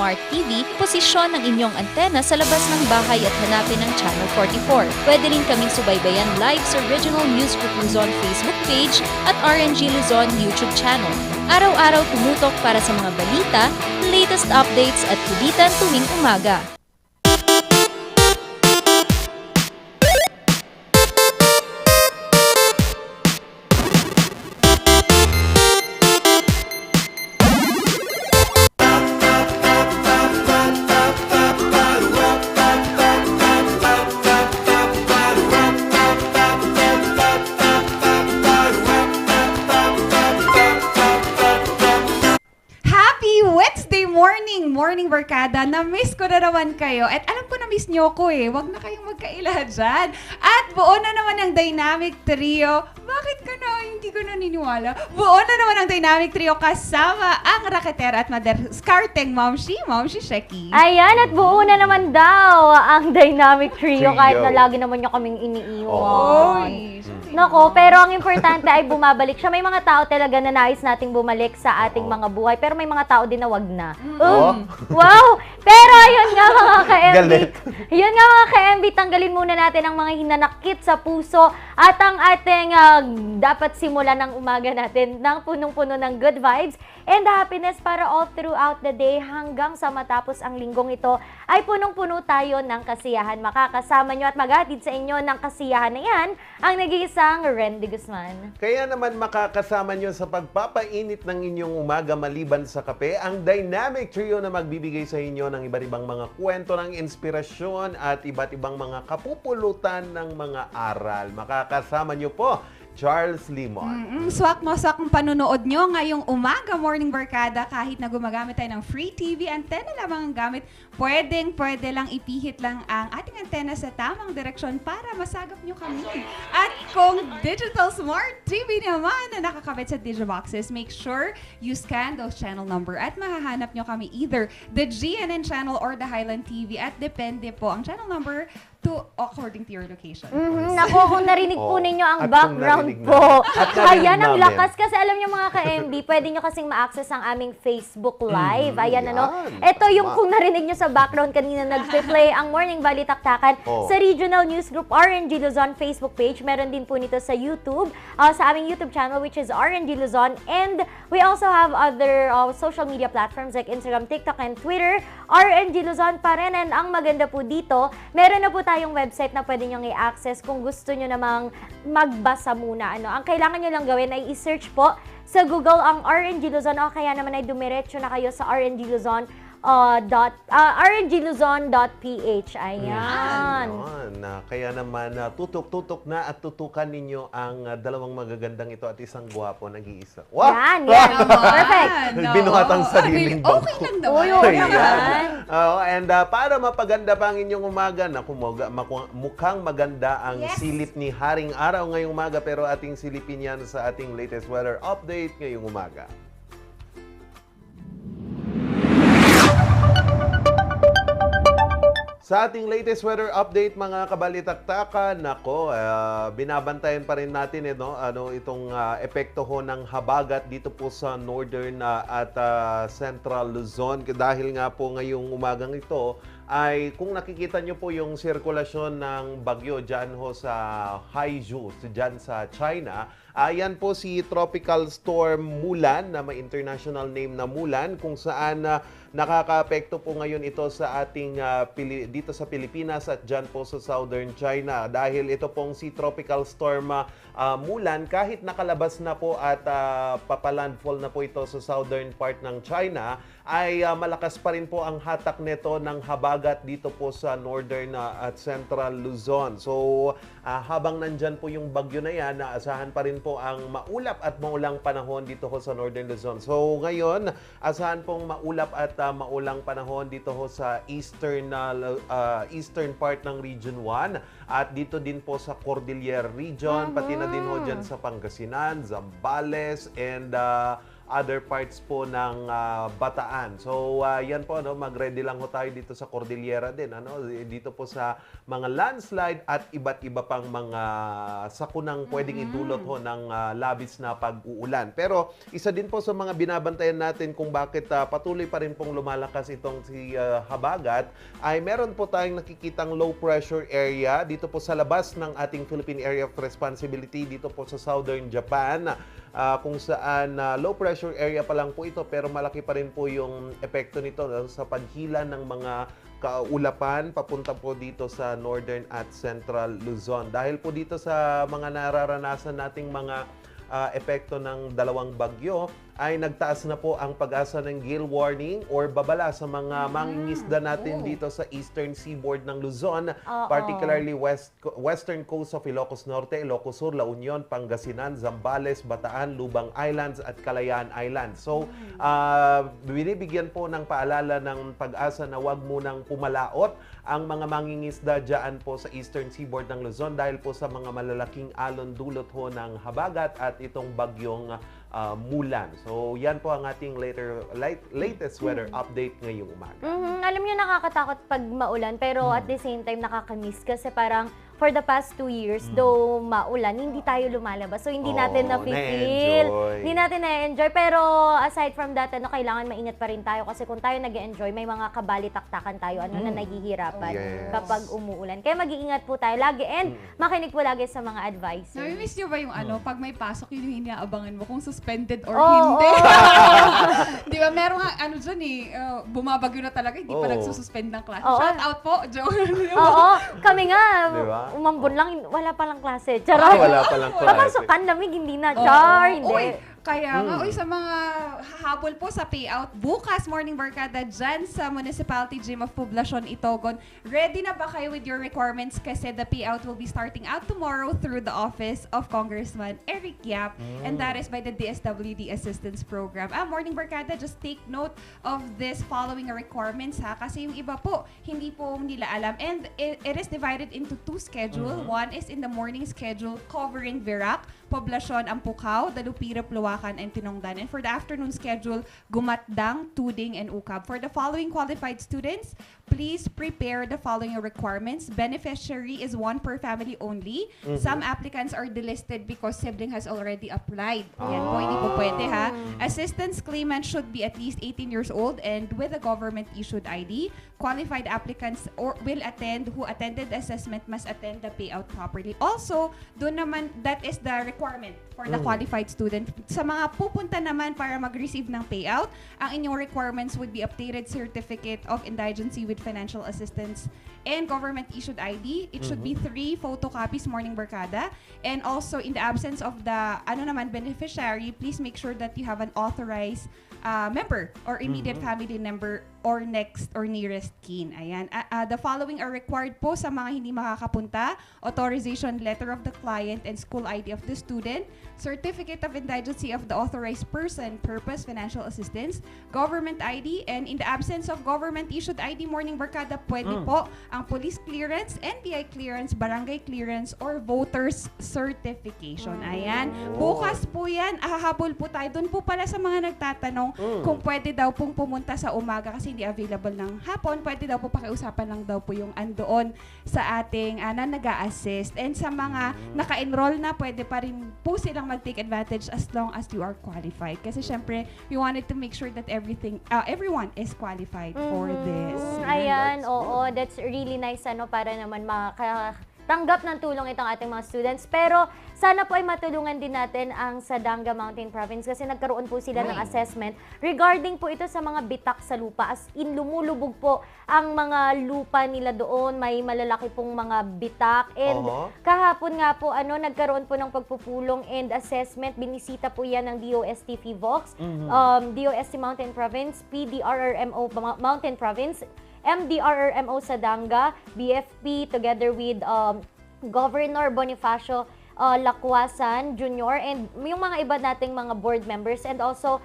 Smart TV, posisyon ng inyong antena sa labas ng bahay at hanapin ang Channel 44. Pwede rin kaming subaybayan live sa Regional News Group Luzon Facebook page at RNG Luzon YouTube channel. Araw-araw tumutok para sa mga balita, latest updates at kulitan tuwing umaga. Morning Barkada, na-miss ko na naman kayo. At alam ko na-miss nyo ko eh. Huwag na kayong magkaila dyan. At buo na naman ang Dynamic Trio. Bakit ka na? Hindi ko naniniwala. Buo na naman ang Dynamic Trio kasama ang raketera at maderskarteng Momshi Sheki. Ayan, at buo na naman daw ang Dynamic Trio kahit na lagi naman nyo kaming iniiwan. Nako, pero ang importante ay bumabalik siya. May mga tao talaga na nais nating bumalik sa ating mga buhay, pero may mga tao din na wag na. Wow! Pero yun nga mga ka-MB. Yun nga mga ka-MB, tanggalin muna natin ang mga hinanakit sa puso at ang ating dapat simulan ng umaga natin ng punong-puno ng good vibes and happiness para all throughout the day hanggang sa matapos ang linggong ito ay punong-puno tayo ng kasiyahan. Makakasama nyo at maghatid sa inyo ng kasiyahan na yan ang nag-iisang Randy Guzman. Kaya naman makakasama nyo sa pagpapainit ng inyong umaga maliban sa kape, ang Dynamic Trio na magbibigay sa inyo ng iba't ibang mga kwento ng inspirasyon at iba't ibang mga kapupulutan ng mga aral. Makakasama nyo po Charles Limon. Swak mo sa kung panonood nyo ngayong umaga, Morning Barkada, kahit na gumagamit tayo ng free TV, antena lamang ang gamit, pwede lang ipihit lang ang ating antena sa tamang direksyon para masagap nyo kami. At kung digital smart TV naman na nakakabit sa Digiboxes, make sure you scan those channel number at mahahanap nyo kami either the GNN channel or the Highland TV at depende po ang channel number according to your location. Naku, kung narinig po ninyo ang At kung background narinig po. At narinig Ayan ang namin. lakas. Kasi alam nyo mga ka-MB, pwede nyo kasing ma-access ang aming Facebook Live. Ayan yan. Ito yung Tama. kung narinig nyo sa background kanina nag-play ang Morning Valley Taktakan sa Regional News Group RNG Luzon Facebook page. Meron din po nito sa YouTube, sa aming YouTube channel which is RNG Luzon. And we also have other social media platforms like Instagram, TikTok, and Twitter. RNG Luzon pa rin. And ang maganda po dito, meron na po tayong website na pwede nyo i-access kung gusto nyo namang magbasa muna. Ang kailangan nyo lang gawin ay i-search po sa Google ang RNG Luzon o kaya naman ay dumiretso na kayo sa RNG Luzon rngluzon.ph. Ayan. Kaya naman tutok-tutok na at tutukan ninyo ang dalawang magagandang ito at isang gwapo nag-iisa. Wow! Yan. Perfect. Binuhat ang sariling bangko. Okay lang naman. Uy, okay naman. And para mapaganda pa ang inyong umaga, mukhang maganda ang silip ni Haring Araw ngayong umaga, pero ating silipin yan sa ating latest weather update ngayong umaga. Sa ating latest weather update mga kabalitaktakan, binabantayan pa rin natin itong epekto ho ng habagat dito po sa northern at central Luzon. Dahil nga po ngayong umagang ito ay kung nakikita nyo po yung sirkulasyon ng bagyo dyan ho sa Haiju, dyan sa China, ayan po si Tropical Storm Mulan na may international name na Mulan, kung saan nakaka-apekto po ngayon ito sa ating dito sa Pilipinas at dyan po sa southern China. Dahil ito pong si Tropical Storm Mulan, kahit nakalabas na po at papalandfall na po ito sa southern part ng China, ay malakas pa rin po ang hatak nito ng habagat dito po sa northern at central Luzon. So habang nandyan po yung bagyo na yan, naasahan pa rin po ang maulap at maulang panahon dito ho sa northern Luzon. So ngayon, asahan pong maulap at maulang panahon dito ho sa eastern part ng Region 1 at dito din po sa Cordillera Region, pati na din ho dyan sa Pangasinan, Zambales, and other parts po ng Bataan. So yan po, no, mag-ready lang ho tayo dito sa Cordillera din, ano, dito po sa mga landslide at iba't iba pang mga sakunang pwedeng idulot ho ng labis na pag-uulan. Pero isa din po sa mga binabantayan natin kung bakit patuloy pa rin pong lumalakas itong si habagat ay meron po tayong nakikitang low pressure area dito po sa labas ng ating Philippine Area of Responsibility dito po sa Southern Japan. Kung saan low pressure area pa lang po ito pero malaki pa rin po yung epekto nito sa paghila ng mga kaulapan papunta po dito sa Northern at Central Luzon. Dahil po dito sa mga nararanasan nating mga epekto ng dalawang bagyo ay nagtaas na po ang pag-asa ng gale warning or babala sa mga mangingisda natin dito sa eastern seaboard ng Luzon, particularly western coast of Ilocos Norte, Ilocos Sur, La Union, Pangasinan, Zambales, Bataan, Lubang Islands at Kalayaan Islands. So, binibigyan po ng paalala ng pag-asa na wag munang pumalaot ang mga mangingisda dyan po sa eastern seaboard ng Luzon dahil po sa mga malalaking alon dulot ho ng habagat at itong bagyong Mulan. So, yan po ang ating latest weather update ngayong umaga. Alam niyo, nakakatakot pag maulan, pero at the same time, nakakamiss kasi parang for the past 2 years, though maulan, hindi tayo lumalabas. So, hindi natin na-feel. Hindi natin na-enjoy. Pero aside from that, kailangan maingat pa rin tayo kasi kung tayo nag-enjoy, may mga kabalitaktakan tayo na nahihirapan kapag umuulan. Kaya mag-iingat po tayo lagi and makinig po lagi sa mga advice. Nami-miss nyo ba yung pag may pasok, yun yung inaabangan mo kung suspended or hindi? Di ba, meron nga, dyan bumabagyo na talaga, hindi pa nagsususpend ng klase. Shout out po, Joe. Kami nga, diba? umambon lang, wala palang klase. Charot. Wala palang klase. Papasukan, lamig, hindi na. Char, hindi. Uy, kaya nga, sa mga hahabol po sa payout, bukas Morning Barkada dyan sa Municipality Gym of Poblacion, Itogon. Ready na ba kayo with your requirements? Kasi the payout will be starting out tomorrow through the office of Congressman Eric Yap, and that is by the DSWD Assistance Program. Morning Barkada, just take note of this following requirements ha, kasi yung iba po, hindi po nila alam. And it is divided into 2 schedule. One is in the morning schedule covering Virac, Poblacion, Ampucao, Dalupira, Pluacan, and Tinongdan. And for the afternoon schedule, Gumatdang, Tuding, and Ukab. For the following qualified students, please prepare the following requirements. Beneficiary is 1 per family only. Some applicants are delisted because sibling has already applied. Yan po, hindi po pwede ha. Assistance claimant should be at least 18 years old and with a government-issued ID. Qualified applicants who attended the assessment must attend the payout properly. Also, doon naman, that is the requirement for the qualified student. Sa mga pupunta naman para mag-receive ng payout, ang inyong requirements would be updated certificate of indigency with financial assistance and government-issued ID. It should be 3 photocopies, Morning Barkada. And also, in the absence of the beneficiary, please make sure that you have an authorized member or immediate family member or next or nearest kin. Ayan. The following are required po sa mga hindi makakapunta: authorization letter of the client and school ID of the student, certificate of indigency of the authorized person, purpose, financial assistance, government ID, and in the absence of government-issued ID, Morning Barkada, pwede po ang police clearance, NBI clearance, barangay clearance, or voters certification. Ayan. Bukas po yan. Hahabol po tayo. Doon po pala sa mga nagtatanong kung pwede daw pong pumunta sa umaga kasi hindi available ng hapon, pwede daw po pakiusapan lang daw po yung andoon sa ating na nag-a-assist. And sa mga naka-enroll na, pwede pa rin po silang mag-take advantage as long as you are qualified. Kasi syempre, we wanted to make sure that everyone is qualified for this. Ayan, oo, that's really nice para naman tanggap ng tulong itong ating mga students. Pero sana po ay matulungan din natin ang Sadanga Mountain Province kasi nagkaroon po sila ng assessment regarding po ito sa mga bitak sa lupa. As in, lumulubog po ang mga lupa nila doon. May malalaki pong mga bitak. And kahapon nga po, nagkaroon po ng pagpupulong and assessment. Binisita po yan ng DOST FIVOX, DOST Mountain Province, PDRRMO Mountain Province, MDRRMO Sadanga, BFP, together with Governor Bonifacio Lacuasan Jr. and yung mga iba nating mga board members and also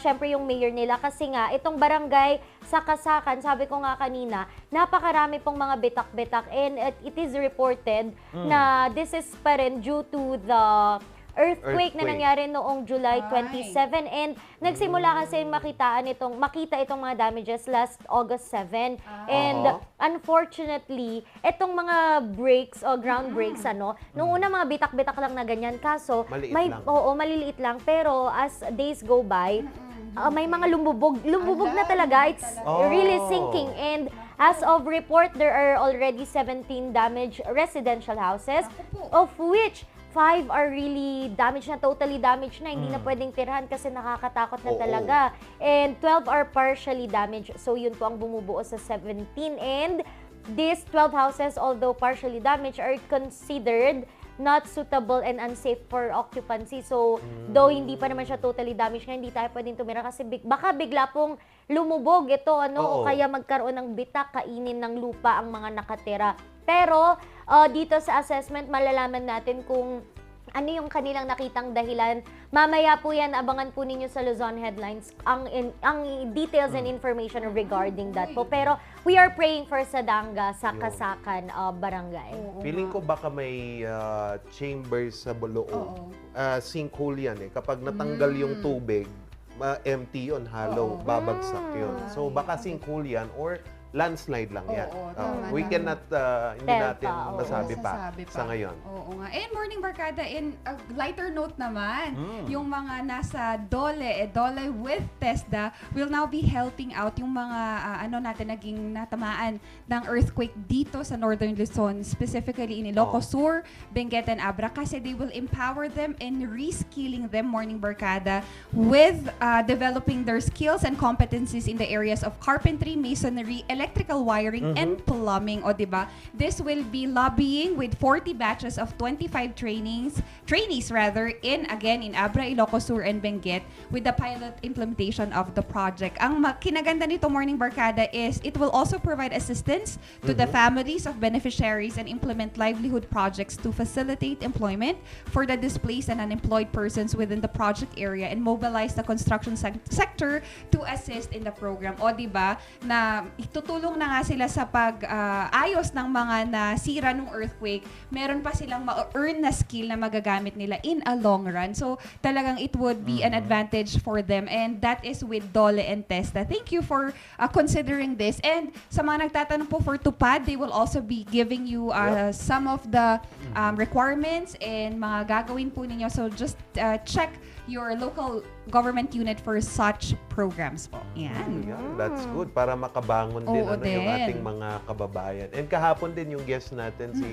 syempre yung mayor nila kasi nga itong barangay Sakasakan, sabi ko nga kanina, napakarami pong mga bitak-bitak and it is reported na this is pa rin due to the earthquake na Earthquake. nangyari noong July Ay. 27 and nagsimula kasi makita itong mga damages last August 7 and Aha. unfortunately itong mga breaks o ground breaks nung una mga bitak-bitak lang na ganyan kaso Maliit lang. maliliit lang pero as days go by may mga lumubog na talaga. It's really sinking and as of report there are already 17 damaged residential houses of which 5 are really damaged na, totally damaged na, hindi na pwedeng tirahan kasi nakakatakot na Oo. talaga. And 12 are partially damaged. So yun po ang bumubuo sa 17. And these 12 houses, although partially damaged, are considered not suitable and unsafe for occupancy. So, though hindi pa naman siya totally damaged nga, hindi tayo pwedeng tumira kasi baka bigla pong lumubog ito, o Oo. kaya magkaroon ng bitak, kainin ng lupa ang mga nakatira. Pero, dito sa assessment, malalaman natin kung ano yung kanilang nakitang dahilan. Mamaya po yan, abangan po ninyo sa Luzon Headlines ang details and information regarding that po. Pero we are praying for Sadanga sa Kasakan Barangay. Feeling ko baka may chambers sa loob. Sinkhole yan eh. Kapag natanggal yung tubig, empty yun, hollow, babagsak yun. So baka sinkhole yan or landslide lang yan. Tama We lang. cannot, hindi Tell natin pa, oo. masabi pa Masasabi sa ngayon. Oo nga. And morning barkada, in a lighter note naman, yung mga nasa Dole with TESDA will now be helping out yung mga natin naging natamaan ng earthquake dito sa Northern Luzon, specifically in Ilocos Sur, Benguet and Abra, kasi they will empower them and reskilling them, morning barkada, with developing their skills and competencies in the areas of carpentry, masonry, electrical wiring, and plumbing. O diba? This will be lobbying with 40 batches of 25 trainees in Abra, Ilocos Sur, and Benguet with the pilot implementation of the project. Ang kinaganda nito, morning barkada, is it will also provide assistance to the families of beneficiaries and implement livelihood projects to facilitate employment for the displaced and unemployed persons within the project area and mobilize the construction sector to assist in the program. O diba, na itutulong na nga sila sa pag-ayos ng mga nasira ng earthquake, meron pa silang ma-earn na skill na magagamit nila in a long run. So, talagang it would be an advantage for them, and that is with Dole and TESDA. Thank you for considering this. And sa mga nagtatanong po for Tupad, they will also be giving you some of the requirements and mga gagawin po ninyo. So, just check your local government unit for such programs po. Yan. Yeah, that's good para makabangon din Oo yung din. ating mga kababayan. And kahapon din yung guest natin si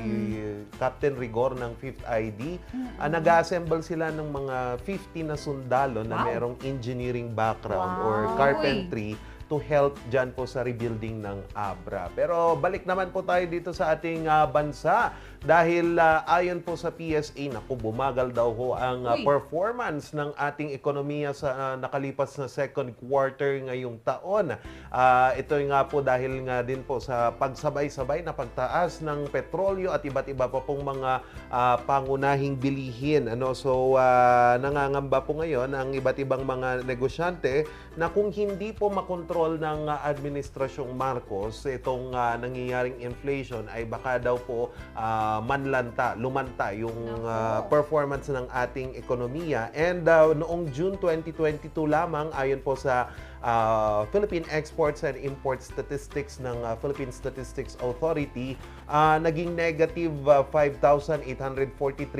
Captain Rigor ng 5th ID. Nag-assemble sila ng mga 50 na sundalo na merong engineering background or carpentry to help dyan po sa rebuilding ng Abra. Pero balik naman po tayo dito sa ating bansa dahil ayon po sa PSA, bumagal daw ho ang performance ng ating ekonomiya sa nakalipas na second quarter ngayong taon. Ito nga po dahil nga din po sa pagsabay-sabay na pagtaas ng petrolyo at iba't iba pa pong mga pangunahing bilihin. So, nangangamba po ngayon ang iba't ibang mga negosyante na kung hindi po makontrol ng Administrasyong Marcos itong nangyayaring inflation ay baka daw po lumanta yung performance ng ating ekonomiya. And noong June 2022 lamang, ayon po sa Philippine Exports and Import Statistics ng Philippine Statistics Authority, naging negative 5,843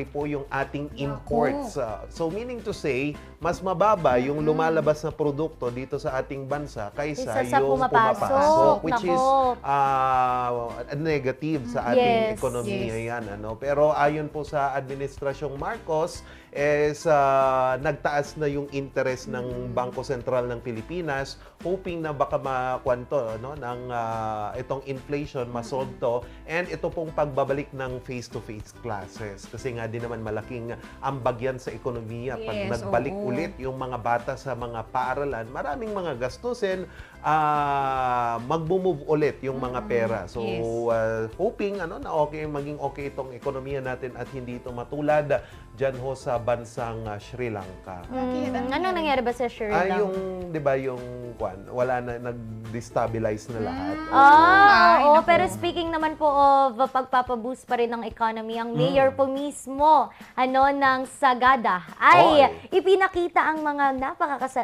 po yung ating imports. So meaning to say, mas mababa yung lumalabas na produkto dito sa ating bansa kaysa Isa sa yung pumapasok. which is negative sa ating ekonomiya yan. Pero ayon po sa Administrasyong Marcos, nagtaas na yung interest ng Bangko Sentral ng Pilipinas, hoping na baka makwanto ng itong inflation, masolve to, and ito pong pagbabalik ng face-to-face classes. Kasi nga din naman malaking ambag yan sa ekonomiya. Pag nagbalik ulit yung mga bata sa mga paaralan, maraming mga gastusin, magbo-move ulit yung mga pera. So, Yes. hoping na maging okay itong ekonomiya natin at hindi ito matulad dyan ho sa bansang Sri Lanka. Anong nangyari ba sa Sri Lanka? Yung, di ba, wala na, nag-destabilize na lahat. Ay, naku. Pero speaking naman po of pagpapaboost pa rin ng economy, ang mayor po mismo ng Sagada ay ipinakita ang mga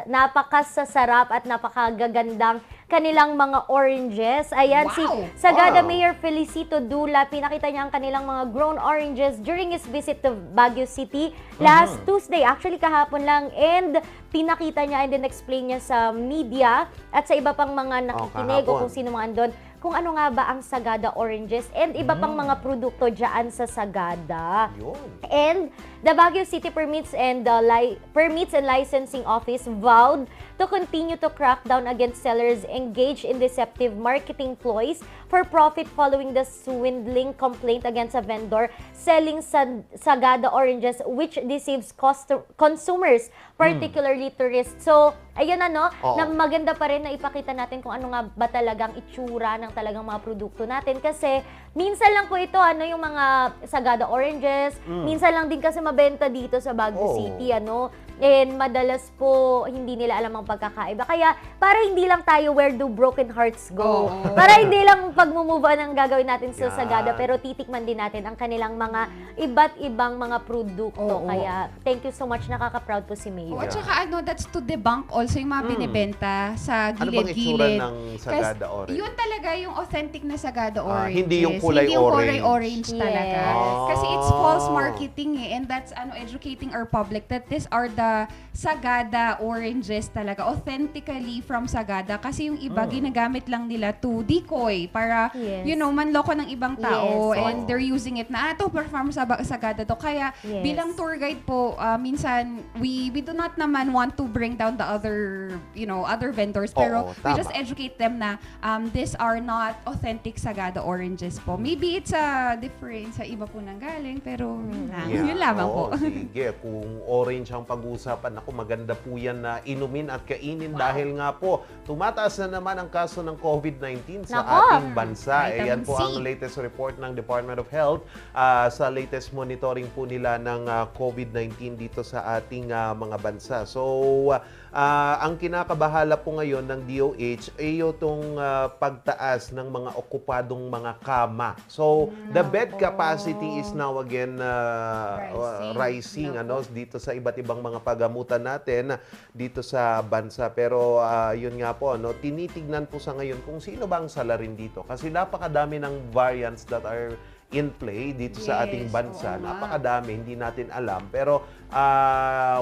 napakasasarap at napakagagandang kanilang mga oranges. Ayan, Wow! si Sagada Wow! Mayor Felicito Dula, pinakita niya ang kanilang mga grown oranges during his visit to Baguio City last Tuesday. Actually, kahapon lang. And pinakita niya and then explain niya sa media at sa iba pang mga nakikinig o kung kahapon. sino mga andon kung ano nga ba ang Sagada oranges and iba pang mga produkto dyan sa Sagada. Yun. And the Baguio City Permits and Licensing Office vowed to continue to crack down against sellers engaged in deceptive marketing ploys for profit following the swindling complaint against a vendor selling Sagada oranges which deceives consumers, particularly tourists. So, ayun na maganda pa rin na ipakita natin kung ano nga ba talagang itsura ng talagang mga produkto natin kasi minsan lang po ito yung mga Sagada oranges, minsan lang din kasi mabenta dito sa Baguio City and madalas po hindi nila alam ang pagkakaiba. Kaya para hindi lang tayo where do broken hearts go. Para hindi lang pagmumove on ang gagawin natin sa Sagada pero titikman din natin ang kanilang mga iba't ibang mga produkto. Kaya thank you so much, nakaka-proud po si Mayor. At saka that's to debunk also yung mga binibenta sa Ano bang itsura gilid-gilid. ng Sagada orange? Yun talaga yung authentic na Sagada orange. hindi yung kulay Hindi yung kulay orange. orange talaga. Yes. Kasi it's false marketing and that's educating our public that these are the Sagada oranges talaga. Authentically from Sagada. Kasi yung iba ginagamit lang nila to decoy para, manloko ng ibang tao Yes. and they're using it na, to perform sa Sagada to. Kaya bilang tour guide po, minsan we do not naman want to bring down the other vendors pero we just educate them na these are not authentic Sagada oranges po. Maybe it's different sa iba po nang galing pero yun lamang po. Sige, kung orange ang pag-uusapan, maganda po yan na inumin at kainin dahil nga po tumataas na naman ang kaso ng COVID-19 sa ating bansa. Ayan po ang latest report ng Department of Health sa latest monitoring po nila ng COVID-19 dito sa ating mga bansa. So, ang kinakabahala po ngayon ng DOH ay itong pagtaas ng mga okupadong mga kama. So, the bed capacity is now again rising dito sa iba't ibang mga pagamutan natin dito sa bansa. Pero yun nga po, tinitignan po sa ngayon kung sino ba ang salarin dito. Kasi napakadami ng variants that are in play dito sa ating bansa. Napakadami, hindi natin alam. Pero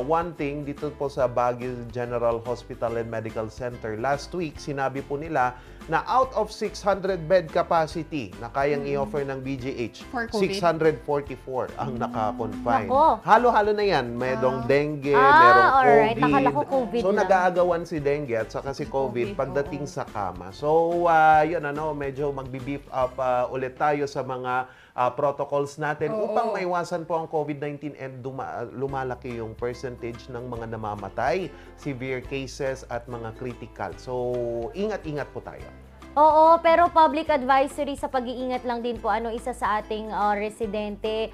one thing dito po sa Baguio General Hospital and Medical Center, last week, sinabi po nila na out of 600 bed capacity na kayang i-offer ng BGH, For COVID? 644 ang naka-confine. Nako. Halo-halo na yan. Merong dengue, merong alright. COVID. Nakala ko COVID So, lang. nag-aagawan si dengue at saka si COVID pagdating sa kama. So, yun medyo magbi-beef up ulit tayo sa mga protocols natin upang maiwasan po ang COVID-19 and lumalaki yung percentage ng mga namamatay, severe cases at mga critical. So, ingat-ingat po tayo. Oo, pero public advisory sa pag-iingat lang din po isa sa ating residente,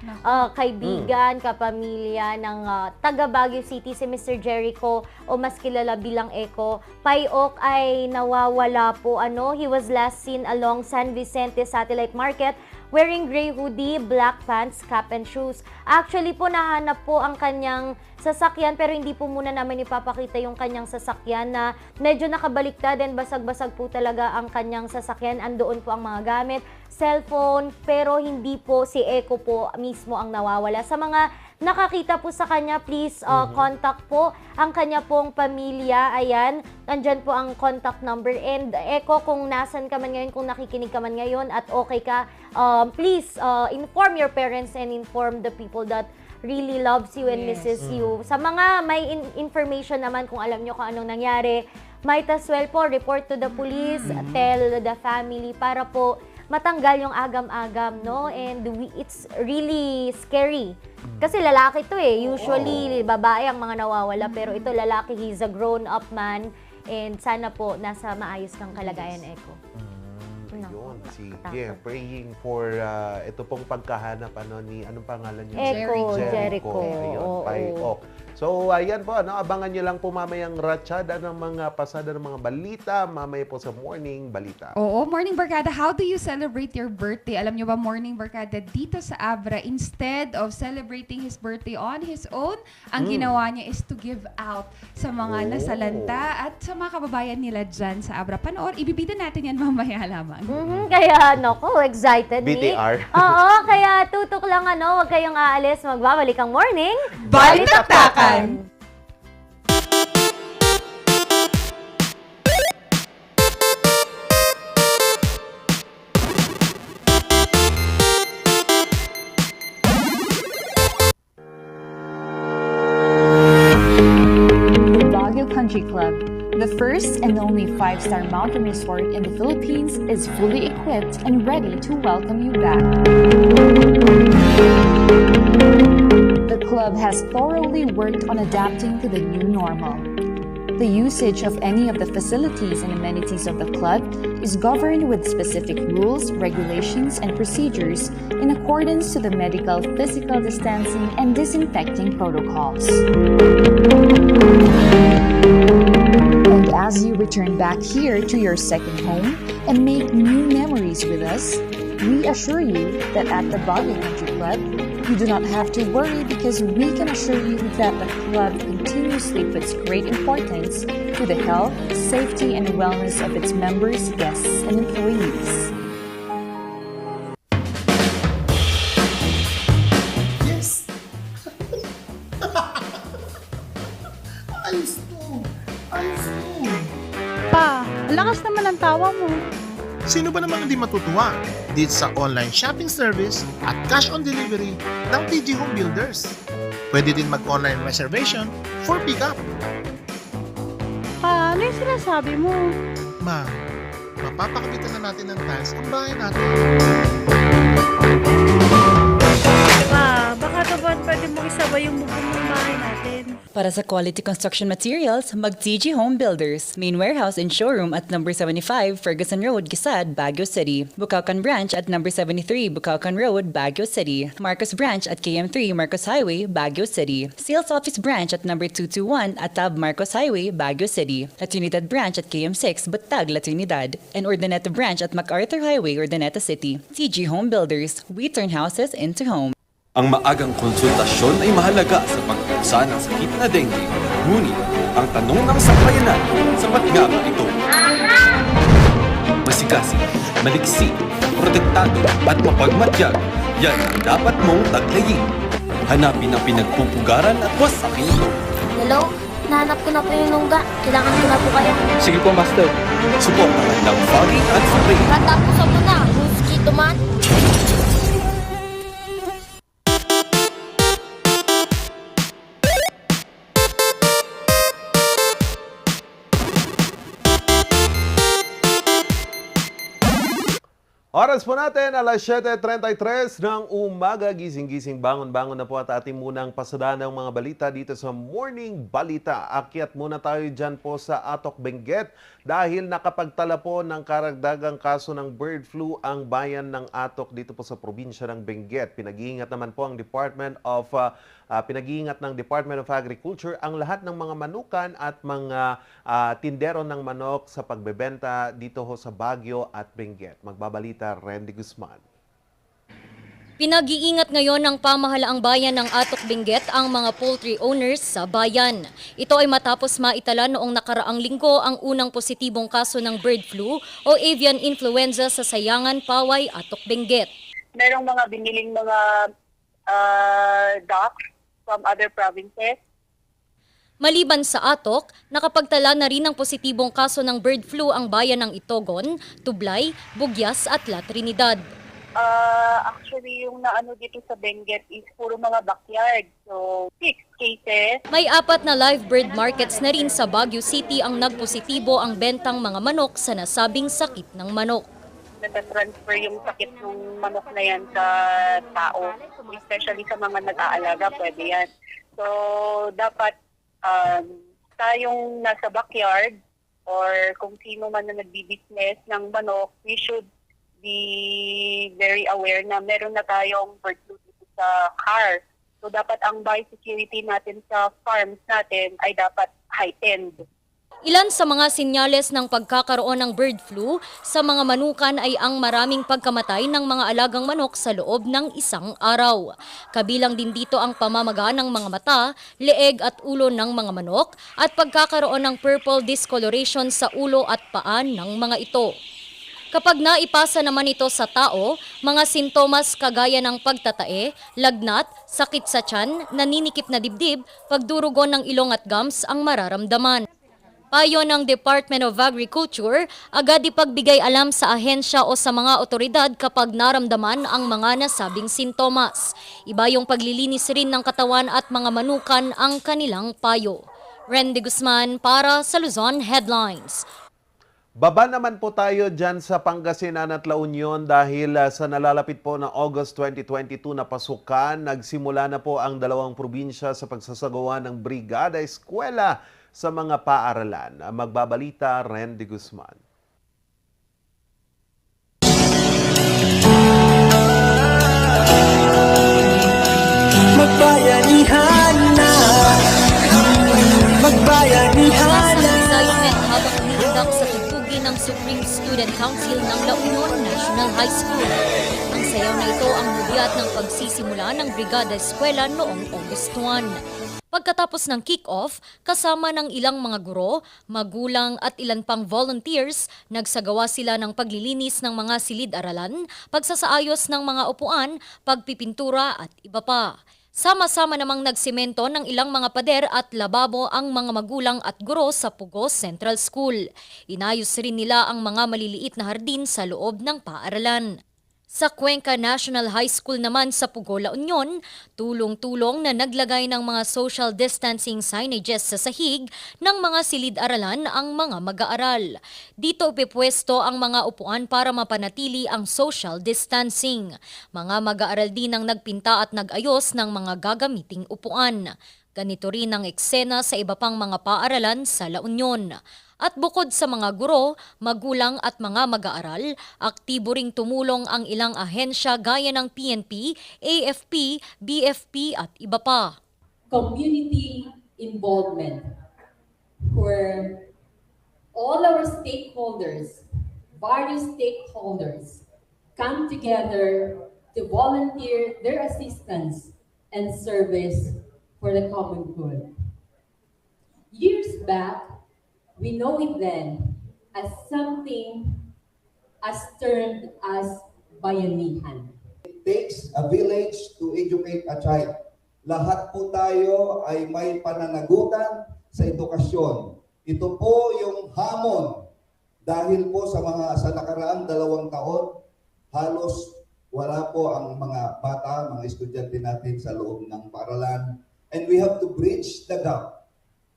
kaibigan, kapamilya ng taga Baguio City, si Mr. Jericho o mas kilala bilang Eco Payok ay nawawala po. He was last seen along San Vicente Satellite Market wearing gray hoodie, black pants, cap and shoes. Actually po nahanap po ang kanyang sasakyan pero hindi po muna namin ipapakita yung kanyang sasakyan na medyo nakabaliktad and basag-basag po talaga ang kanyang sasakyan. Andoon po ang mga gamit, cellphone, pero hindi po si Eco po mismo ang nawawala. Sa mga nakakita po sa kanya, please contact po ang kanya pong pamilya. Ayan, nandyan po ang contact number. And Eco, kung nasan ka man ngayon, kung nakikinig ka man ngayon at okay ka, please inform your parents and inform the people that really loves you and misses you. Sa mga may information naman, kung alam nyo kung anong nangyari, might as well po report to the police, tell the family para po matanggal yung agam-agam, no? And it's really scary. Kasi lalaki to Usually, babae ang mga nawawala. Pero ito lalaki, he's a grown-up man. And sana po nasa maayos kang kalagayan, Echo. Ayun, Nako, sige. nakakatakot. Praying for ito pong pagkahanap ni, anong pangalan niya? Jericho. Ayun, Oo. Paiok. So, ayan po, abangan nyo lang po mamayang ratsada ng mga pasada ng mga balita, mamaya po sa Morning Balita. Oo, Morning Barkada, how do you celebrate your birthday? Alam nyo ba, Morning Barkada, dito sa Abra, instead of celebrating his birthday on his own, ang ginawa niya is to give out sa mga nasalanta at sa mga kababayan nila dyan sa Abra. Panoorin, ibibida natin yan mamaya lamang. Kaya, naku, excited BTR. Oo, kaya tutok lang huwag kayong aalis. Magbabalik ang morning. Balitaktakan! The Baguio Country Club, the first and only 5-star mountain resort in the Philippines, is fully equipped and ready to welcome you back. The club has thoroughly worked on adapting to the new normal. The usage of any of the facilities and amenities of the club is governed with specific rules, regulations, and procedures in accordance to the medical, physical distancing, and disinfecting protocols. And as you return back here to your second home and make new memories with us, we assure you that at the Baguio Country Club, you do not have to worry because we can assure you that the club continuously puts great importance to the health, safety, and wellness of its members, guests, and employees. Yes! Ayos to! Ayos to! Pa, ang lakas naman ang tawa mo. Sino ba namang hindi matutuwa dito sa online shopping service at cash on delivery ng TG Home Builders? Pwede din mag-online reservation for pickup. Pa, ano yung sinasabi mo? Ma, mapapakabitan na natin ng tiles ang bahay natin. Pa, baka naman pwede mo isabay yung bubong ng bahay natin. Para sa quality construction materials, mag-TG Home Builders. Main warehouse and showroom at number 75 Ferguson Road, Gisad, Baguio City. Bucaucan Branch at number 73 Bucaucan Road, Baguio City. Marcos Branch at KM3 Marcos Highway, Baguio City. Sales Office Branch at number 221 at Tab Marcos Highway, Baguio City. La Trinidad Branch at KM6 Batag, La Trinidad. And Urdaneta Branch at MacArthur Highway, Urdaneta City. TG Home Builders. We turn houses into homes. Ang maagang konsultasyon ay mahalaga sa pagkaksa ng sakit na dengue. Ngunit, ang tanong ng sambayanan, sapat nga ba ito? Masigasig, maliksi, protektado at mapagmatyag, yan ang dapat mong taglayin. Hanapin ang pinagpupugaran at wasakin ito. Hello? Nahanap ko na po yung nungga. Kailangan ko na po kayo. Sige po, Master. Suportahan ng Foggy at Spray. Katapusan mo na, mosquito man. Oras po natin, alas 7:33 ng umaga. Gising-gising, bangon-bangon na po at ating munang pasada ng mga balita dito sa Morning Balita. Akyat muna tayo dyan po sa Atok, Benguet dahil nakapagtala po ng karagdagang kaso ng bird flu ang bayan ng Atok dito po sa probinsya ng Benguet. Pinag-iingat naman po ang Department of Agriculture ang lahat ng mga manukan at mga tindero ng manok sa pagbebenta dito ho sa Baguio at Benguet. Magbabalita Randy Guzman. Pinag-iingat ngayon ng pamahalaang bayan ng Atok, Benguet ang mga poultry owners sa bayan. Ito ay matapos maitala noong nakaraang linggo ang unang positibong kaso ng bird flu o avian influenza sa Sayangan, Paway, Atok, Benguet. Merong mga biniling mga ducks from other provinces. Maliban sa Atok, nakapagtala na rin ng positibong kaso ng bird flu ang bayan ng Itogon, Tublay, Bugyas at La Trinidad. Actually, yung naano dito sa Benguet is puro mga backyard. So, 6 cases. May 4 na live bird markets na rin sa Baguio City ang nagpositibo ang bentang mga manok sa nasabing sakit ng manok. Natatransfer yung sakit ng manok na yan sa tao. Especially sa mga nag-aalaga, pwede yan. So, dapat tayong nasa backyard, or kung sino man na nagbi-business ng manok, we should be very aware na meron na tayong bird flu dito sa car. So dapat ang biosecurity natin sa farms natin ay dapat heightened. Ilan sa mga sinyales ng pagkakaroon ng bird flu sa mga manukan ay ang maraming pagkamatay ng mga alagang manok sa loob ng isang araw. Kabilang din dito ang pamamaga ng mga mata, leeg at ulo ng mga manok at pagkakaroon ng purple discoloration sa ulo at paan ng mga ito. Kapag naipasa naman ito sa tao, mga sintomas kagaya ng pagtatae, lagnat, sakit sa tiyan, naninikip na dibdib, pagdurugon ng ilong at gums ang mararamdaman. Payo ng Department of Agriculture, agad ipagbigay alam sa ahensya o sa mga otoridad kapag naramdaman ang mga nasabing sintomas. Iba yung paglilinis rin ng katawan at mga manukan ang kanilang payo. Randy Guzman para sa Luzon Headlines. Baba naman po tayo dyan sa Pangasinan at La Union dahil sa nalalapit po na August 2022 na pasukan, nagsimula na po ang dalawang probinsya sa pagsasagawa ng Brigada Eskwela sa mga paaralan. Magbabalita, Randy Guzman. Magbayanihan na, magbayanihan na. Excitement habang umiidak sa tugtugin ng Supreme Student Council ng La Union National High School. Ang sayaw na ito ang hudyat ng pagsisimula ng Brigada Eskwela noong August 1. Pagkatapos ng kick-off, kasama ng ilang mga guro, magulang at ilan pang volunteers, nagsagawa sila ng paglilinis ng mga silid-aralan, pagsasaayos ng mga upuan, pagpipintura at iba pa. Sama-sama namang nagsemento ng ilang mga pader at lababo ang mga magulang at guro sa Pugo Central School. Inayos rin nila ang mga maliliit na hardin sa loob ng paaralan. Sa Cuenca National High School naman sa Pugo, La Union, tulong-tulong na naglagay ng mga social distancing signages sa sahig ng mga silid-aralan ang mga mag-aaral. Dito ipipwesto ang mga upuan para mapanatili ang social distancing. Mga mag-aaral din ang nagpinta at nag-ayos ng mga gagamiting upuan. Ganito rin ang eksena sa iba pang mga paaralan sa La Union. At bukod sa mga guro, magulang at mga mag-aaral, aktibo ring tumulong ang ilang ahensya gaya ng PNP, AFP, BFP at iba pa. Community involvement where all our stakeholders, various stakeholders come together to volunteer their assistance and service for the common good. Years back, we know it then as something as termed as bayanihan. It takes a village to educate a child. Lahat po tayo ay may pananagutan sa edukasyon. Ito po yung hamon dahil po sa nakaraang 2 taon, halos wala po ang mga bata, mga estudyante natin sa loob ng paaralan. And we have to bridge the gap.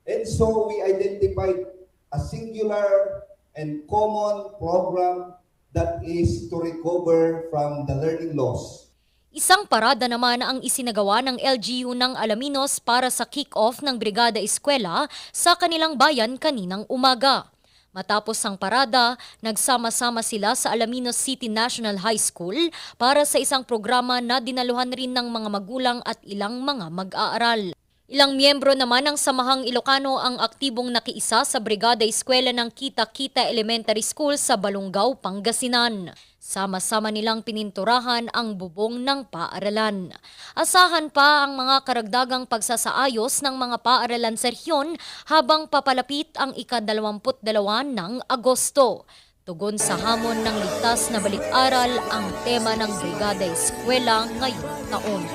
And so we identified a singular and common program that is to recover from the learning loss. Isang parada naman ang isinagawa ng LGU ng Alaminos para sa kick-off ng Brigada Eskwela sa kanilang bayan kaninang umaga. Matapos ang parada, nagsama-sama sila sa Alaminos City National High School para sa isang programa na dinaluhan rin ng mga magulang at ilang mga mag-aaral. Ilang miyembro naman ng Samahang Ilocano ang aktibong nakiisa sa Brigada Eskwela ng Kita-Kita Elementary School sa Balungaw, Pangasinan. Sama-sama nilang pininturahan ang bubong ng paaralan. Asahan pa ang mga karagdagang pagsasaayos ng mga paaralan sa rehiyon habang papalapit ang ika-22 ng Agosto. Tugon sa hamon ng ligtas na balik-aral ang tema ng Brigada Eskwela ngayong taon.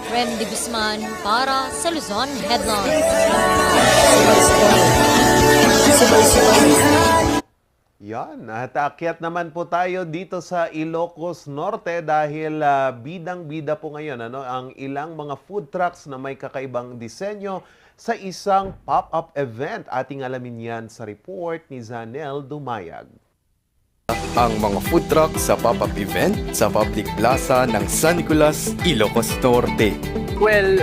Randy Guzman para sa Luzon Headlines. Yan, at akyat naman po tayo dito sa Ilocos Norte dahil bidang-bida po ngayon ang ilang mga food trucks na may kakaibang disenyo sa isang pop-up event. Ating alamin yan sa report ni Zanel Dumayag. ang mga food truck sa pop-up event sa Public Plaza ng San Nicolas, Ilocos Norte. Well,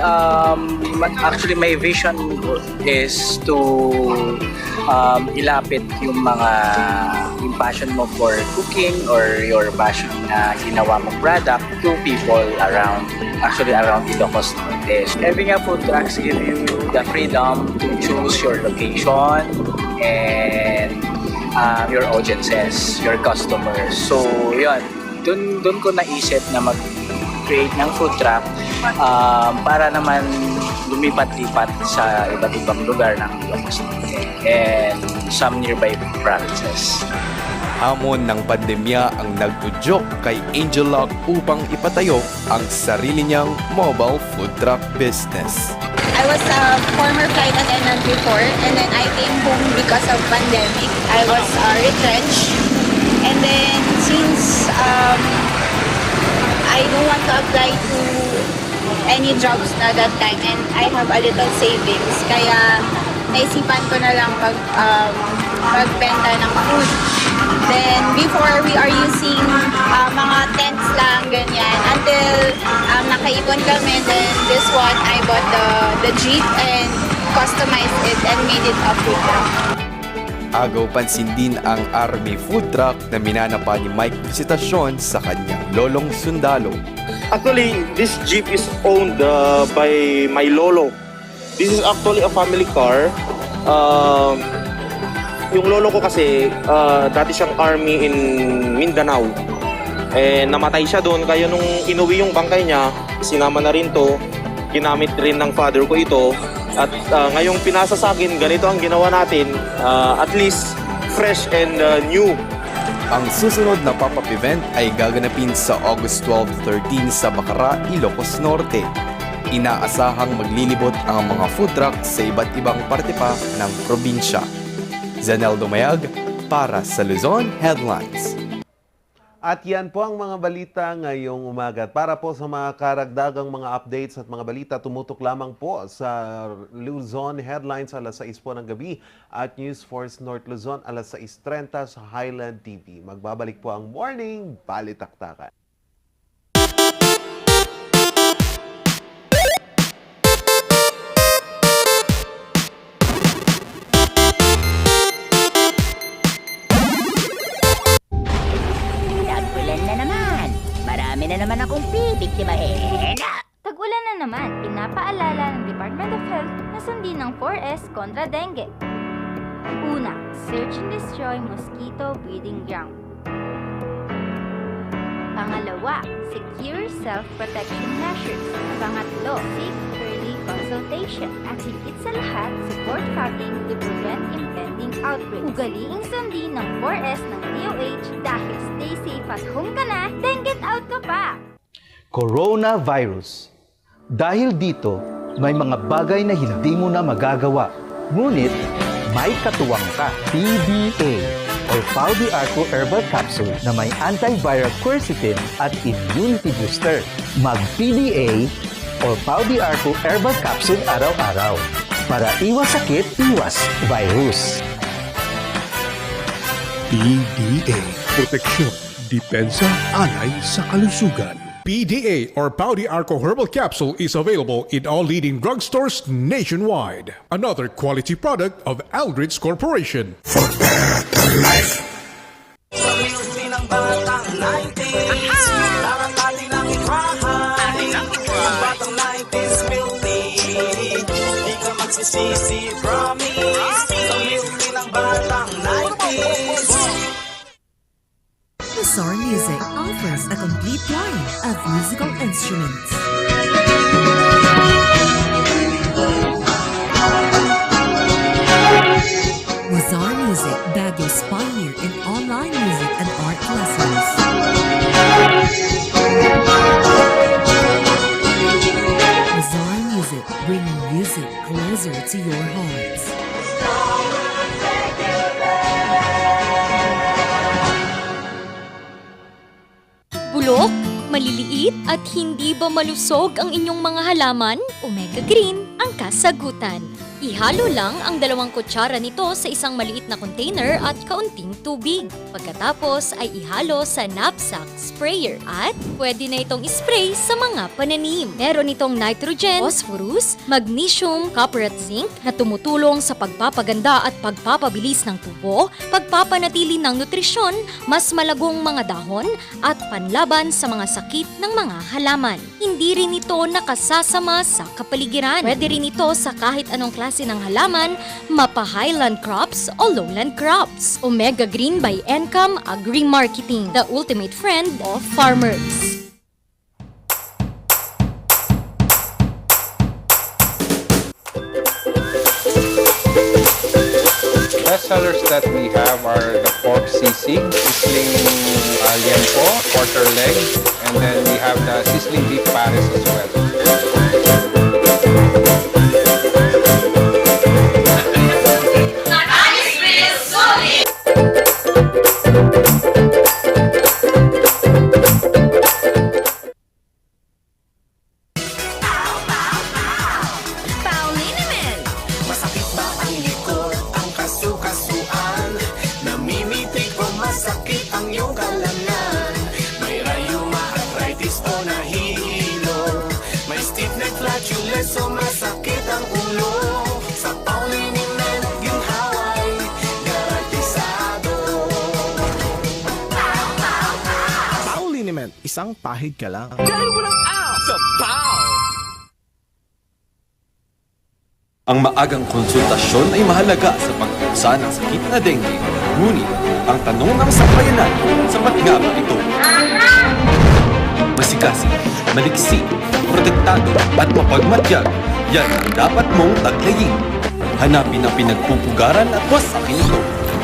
actually my vision is to ilapit yung passion mo for cooking or your passion na ginawa mong product to people around Ilocos Norte. Having a food trucks give you the freedom to choose your location and your audiences, your customers. So, yun. Dun ko naisip na mag-create ng food truck para naman lumipat-lipat sa iba't ibang lugar ng Ilocos Norte and some nearby provinces. Hamon ng pandemya ang nagtudyok kay Angel Lock upang ipatayo ang sarili niyang mobile food truck business. I was a former flight attendant before, and then I came home because of pandemic. I was retrenched, and then since I don't want to apply to any jobs na that time, and I have a little savings, kaya naisipan ko na lang magbenta ng food. Then before we are using mga tents lang, ganyan, until nakaipon kami. Then this one, I bought the Jeep and customized it and made it a food truck. Agaw pansin din ang Army food truck na minanapa ni Mike Visitacion sa kanyang lolong sundalo. Actually, this Jeep is owned by my lolo. This is actually a family car. Yung lolo ko kasi, dati siyang army in Mindanao. Namatay siya doon, kaya nung inuwi yung bangkay niya, sinama na rin to. Ginamit rin ng father ko ito. At ngayong pinasa sa akin, ganito ang ginawa natin. At least, fresh and new. Ang susunod na pop-up event ay gaganapin sa August 12-13 sa Bacara, Ilocos Norte. Inaasahang maglilibot ang mga food truck sa iba't ibang parte pa ng probinsya. Zanel Dumayag para sa Luzon Headlines. At yan po ang mga balita ngayong umaga. Para po sa mga karagdagang mga updates at mga balita, tumutok lamang po sa Luzon Headlines alas 6 po ng gabi at News Force North Luzon alas 6:30 sa Highland TV. Magbabalik po ang Morning Balitaktakan. Marami na naman akong bibiktimahin. Tag-ulan na naman, pinapaalala ng Department of Health na sundin ng 4S kontra dengue. Una, search and destroy mosquito breeding ground. Pangalawa, secure self-protection measures. Pangatlo, seek early consultation. At higit sa lahat, support fogging to prevent impending outbreaks. Ugaliing sundin ng 4S ng DOH dahil stay safe at home ka na, then get out ka pa! Coronavirus. Dahil dito, may mga bagay na hindi mo na magagawa. Ngunit, may katuwang ka. PDA or Pau de Arco Herbal Capsule na may antiviral quercetin at immunity booster. Mag-PDA or Pau de Arco Herbal Capsule araw-araw. Para iwas sakit, iwas virus. PDA. Proteksyon, depensa, alay sa kalusugan. PDA or Pau de Arco Herbal Capsule is available in all leading drugstores nationwide. Another quality product of Aldrich Corporation. For better life. Sa milk ng batang 90s, parang atin ang itrahan. Ang batang 90s milk tea, di ka magsisisi, promise. Sa milk ng batang 90s. Mazar Music offers a complete line of musical instruments. Mazar Music, Baguio's pioneer in online music and art lessons. Mazar Music, bringing music closer to your hearts. Bulok, maliliit at hindi ba malusog ang inyong mga halaman? Omega Green ang kasagutan. Ihalo lang ang 2 kutsara nito sa isang maliit na container at kaunting tubig. Pagkatapos ay ihalo sa knapsack sprayer at pwede na itong ispray sa mga pananim. Meron itong nitrogen, phosphorus, magnesium, copper at zinc na tumutulong sa pagpapaganda at pagpapabilis ng tubo, pagpapanatili ng nutrisyon, mas malagong mga dahon at panlaban sa mga sakit ng mga halaman. Hindi rin ito nakasasama sa kapaligiran. Pwede rin ito sa kahit anong klase ng halaman, mapa highland crops o lowland crops. Omega Green by Encam Agri-Marketing, the ultimate friend of farmers. Best sellers that we have are the pork sisig, sizzling liempo, quarter leg, and then we have the sizzling beef pares as well. Masakit ba ang likod, ang kasu-kasuan? Namimitig o masakit ang iyong kalamnan? May rayuma, arthritis o nahihilo? May stiff neck, flatulence o masakit ang ulo? Sa Pauliniment, ginhaway, garantisado. Pauliniment, isang pahid ka lang. Dahil walang out sa Pau! Ang maagang konsultasyon ay mahalaga sa pagkusa ng sakit na dengue. Ngunit, ang tanong ng sambayanan, sapat nga ba ito? Masigasi, maliksi, protektado at mapagmatyag, yan ang dapat mong taglayin. Hanapin ang pinagpupugaran at wasakin ito.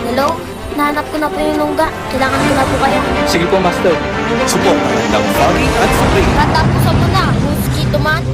Hello? Nahanap ko na po yung lungga. Kailangan ko na po kayo. Sige po, Master. Suportahan ng Fari at Spray. Tatapusan mo na, mosquito man.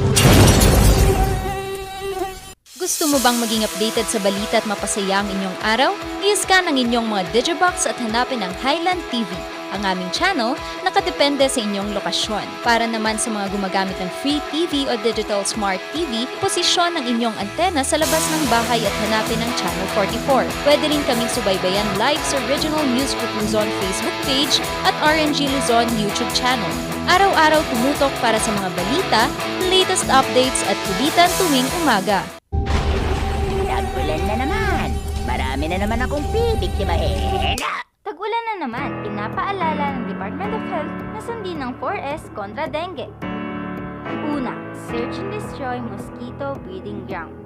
Gusto mo bang maging updated sa balita at mapasaya ang inyong araw? I-scan ang inyong mga digibox at hanapin ang Highland TV, ang aming channel nakadepende sa inyong lokasyon. Para naman sa mga gumagamit ng free TV o digital smart TV, posisyon ang inyong antena sa labas ng bahay at hanapin ang Channel 44. Pwede rin kaming subaybayan live sa Original News Group Luzon Facebook page at RNG Luzon YouTube channel. Araw-araw tumutok para sa mga balita, latest updates at kulitan tuwing umaga. Tag-ulan na naman. Marami na naman akong bibiktimahin. Tag-ulan na naman, pinapaalala ng Department of Health na sundin ng 4S kontra dengue. Una, search and destroy mosquito breeding ground.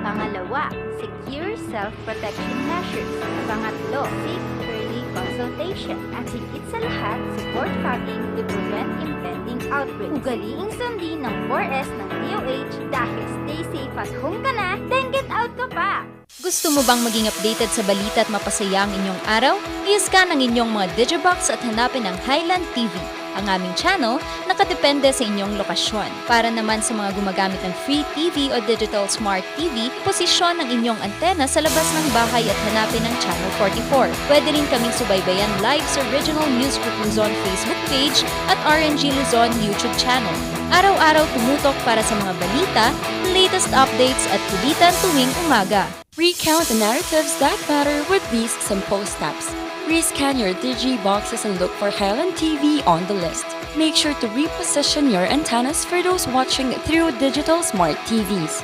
Pangalawa, secure self-protection measures. Pangatlo, seek early consultation. At higit sa lahat, support fogging to prevent impending outbreaks. Ugaliing sundin ng 4S ng DOH dahil stay safe at home ka na, then get out ka pa! Gusto mo bang maging updated sa balita at mapasaya ang inyong araw? I-scan ang inyong mga digibox at hanapin ang Highland TV, ang aming channel nakadepende sa inyong lokasyon. Para naman sa mga gumagamit ng free TV o digital smart TV, posisyon ang inyong antena sa labas ng bahay at hanapin ang Channel 44. Pwede rin kaming subaybayan live sa Original News Group Luzon Facebook page at RNG Luzon YouTube channel. Araw-araw tumutok para sa mga balita, latest updates at kulitan tuwing umaga. Recount the narratives that matter with these simple steps. Rescan your Digi boxes and look for Highland TV on the list. Make sure to reposition your antennas for those watching through digital smart TVs.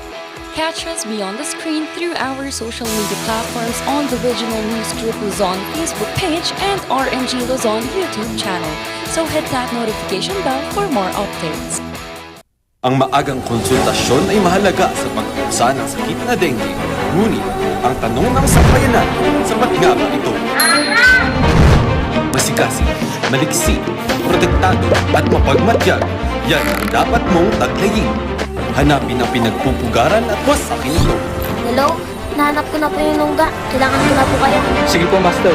Catch us beyond the screen through our social media platforms on the Original News Group Luzon Facebook page and RNG Luzon YouTube channel. So hit that notification bell for more updates. Ang maagang konsultasyon ay mahalaga sa pagkusa ng sakit na dengue. Ngunit, ang tanong ng sambayanan, sapat nga ba ito? Masigasi, maliksi, protektado at mapagmatyag, yan ang dapat mong taglayin. Hanapin ang pinagpupugaran at wasakin ito. Hello? Nahanap ko na po yung lungga. Kailangan ko na po kayo. Sige po, Master.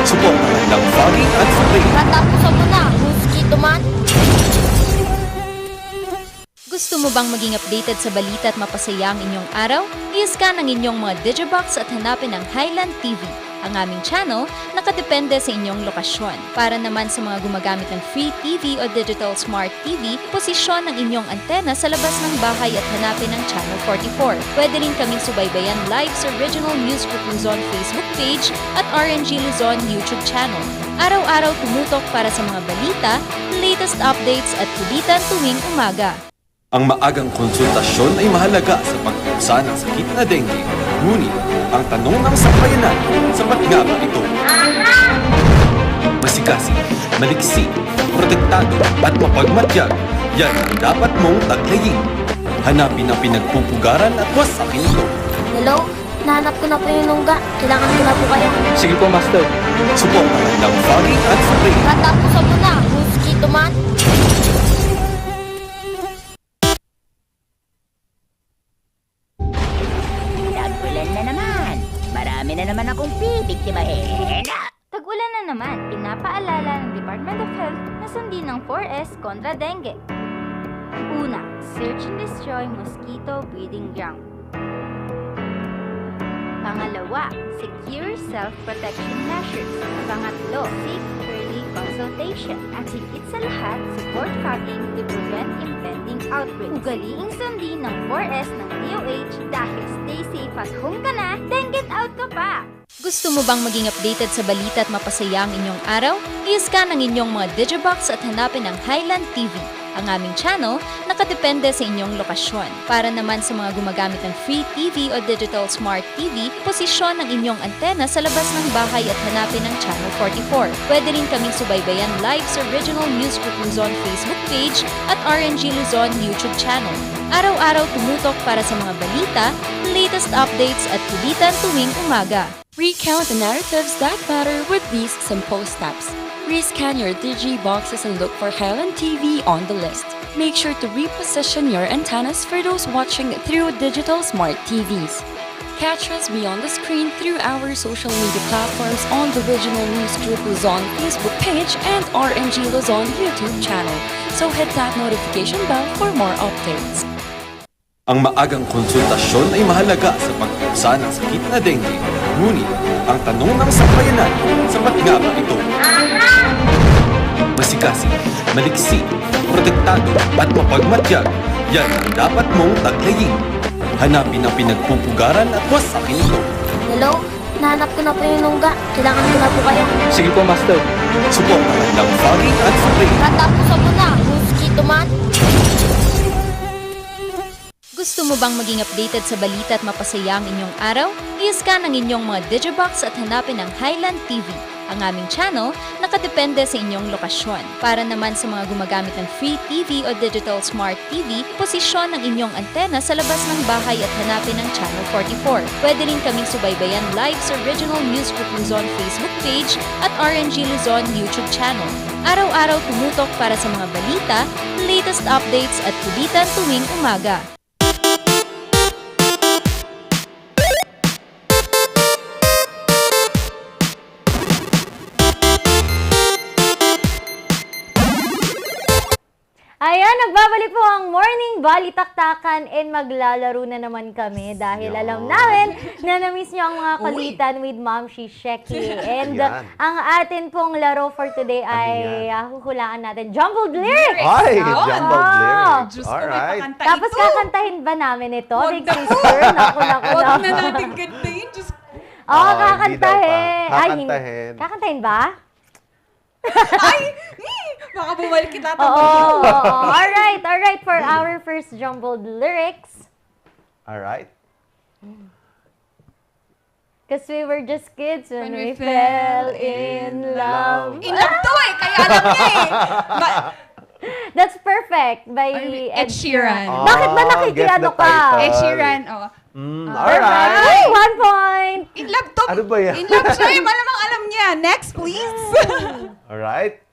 Suportahan ng Fari at Spray. Tatapusan mo na, mosquito man. Gusto mo bang maging updated sa balita at mapasaya ang inyong araw? I-scan ang inyong mga digibox at hanapin ang Highland TV, Ang aming channel, nakadepende sa inyong lokasyon. Para naman sa mga gumagamit ng free TV o digital smart TV, posisyon ng inyong antena sa labas ng bahay at hanapin ang Channel 44. Pwede rin kaming subaybayan live sa Original News Group Luzon Facebook page at RNG Luzon YouTube channel. Araw-araw tumutok para sa mga balita, latest updates at kulitan tuwing umaga. Ang maagang konsultasyon ay mahalaga sa pagpusa ng sakit na dengue. Ngunit, ang tanong ng sambayanan, sapat nga ba ito? Masikasi, maliksi, protektado at mapagmatyag, yan ang dapat mong taglayin. Hanapin ang pinagpupugaran at wasakin ito. Hello? Nahanap ko na po yung nungga. Kailangan ko na po kayo. Sige po, Master. Suportahan ng fogging at spray. Tatapusan mo na, mosquito man. Tag-ulan na naman. Marami na naman akong bibiktimahin. Tag-ulan na naman, pinapaalala ng Department of Health na sundin ng 4S kontra dengue. Una, search and destroy mosquito breeding ground. Pangalawa, secure self-protection measures. Pangatlo, seek early consultation. At higit sa lahat, support fogging to prevent impending outbreaks. Ugaliing sundin ng 4S ng DOH dahil stay safe at home ka na, then get out ka pa! Gusto mo bang maging updated sa balita at mapasaya ang inyong araw? I-scan ang inyong mga Digibox at hanapin ang Highland TV. Ang aming channel, nakadepende sa inyong lokasyon. Para naman sa mga gumagamit ng free TV o digital smart TV, posisyon ng inyong antena sa labas ng bahay at hanapin ang Channel 44. Pwede rin kaming subaybayan live sa Original News Group Luzon Facebook page at RNG Luzon YouTube channel. Araw-araw tumutok para sa mga balita, latest updates at kulitan tuwing umaga. Recount the narratives that matter with these simple steps. Rescan your Digiboxes and look for Highland TV on the list. Make sure to reposition your antennas for those watching through digital smart TVs. Catch us beyond the screen through our social media platforms on the Original News Group Luzon Facebook page and RNG Luzon YouTube channel. So hit that notification bell for more updates. Ang maagang konsultasyon ay mahalaga sa pagpusa ng sakit na dengue. Ngunit, ang tanong ng sambayanan, sapat nga ba ito? Masikasi, maliksi, protektado at mapagmatyag, yan ang dapat mong taglayin. Hanapin ang pinagpupugaran at wasakin ito. Hello? Nahanap ko na po yung nungga. Kailangan ko na po kayo. Sige po, Master. Suportahan ng fogging at spray. Tatapusan mo na, mosquito man. Gusto mo bang maging updated sa balita at mapasaya ang inyong araw? I-scan ang inyong mga Digibox at hanapin ang Highland TV. Ang aming channel, nakadepende sa inyong lokasyon. Para naman sa mga gumagamit ng free TV o digital smart TV, posisyon ng inyong antena sa labas ng bahay at hanapin ang Channel 44. Pwede rin kaming subaybayan live sa Original News Group Luzon Facebook page at RNG Luzon YouTube channel. Araw-araw tumutok para sa mga balita, latest updates at kulitan tuwing umaga. Ayan, nagbabalik po ang Morning Balitaktakan and maglalaro na naman kami dahil alam namin na na-miss nyo ang mga kulitan with Ma'am Shisheki. And ang atin pong laro for today ay huhulaan natin Jumbled Lyrics! Ay, Jumbled Lyrics! Alright. Tapos kakantahin ba namin ito? Big sister? Naku. Huwag na natin kantahin. Oo, kakantahin. Kakantahin. Kakantahin ba? Baka bumalik kita Alright. For our first Jumbled Lyrics. Alright. Cause we were just kids when we fell in love. In love to eh! Kaya alam niya eh! That's perfect by Ed Sheeran. Bakit ba nakikiano ka? Ed Sheeran, Alright. Ay, 1 point! In love to! Ano ba yan? In love siya eh! Malamang alam niya. Next, please! Alright.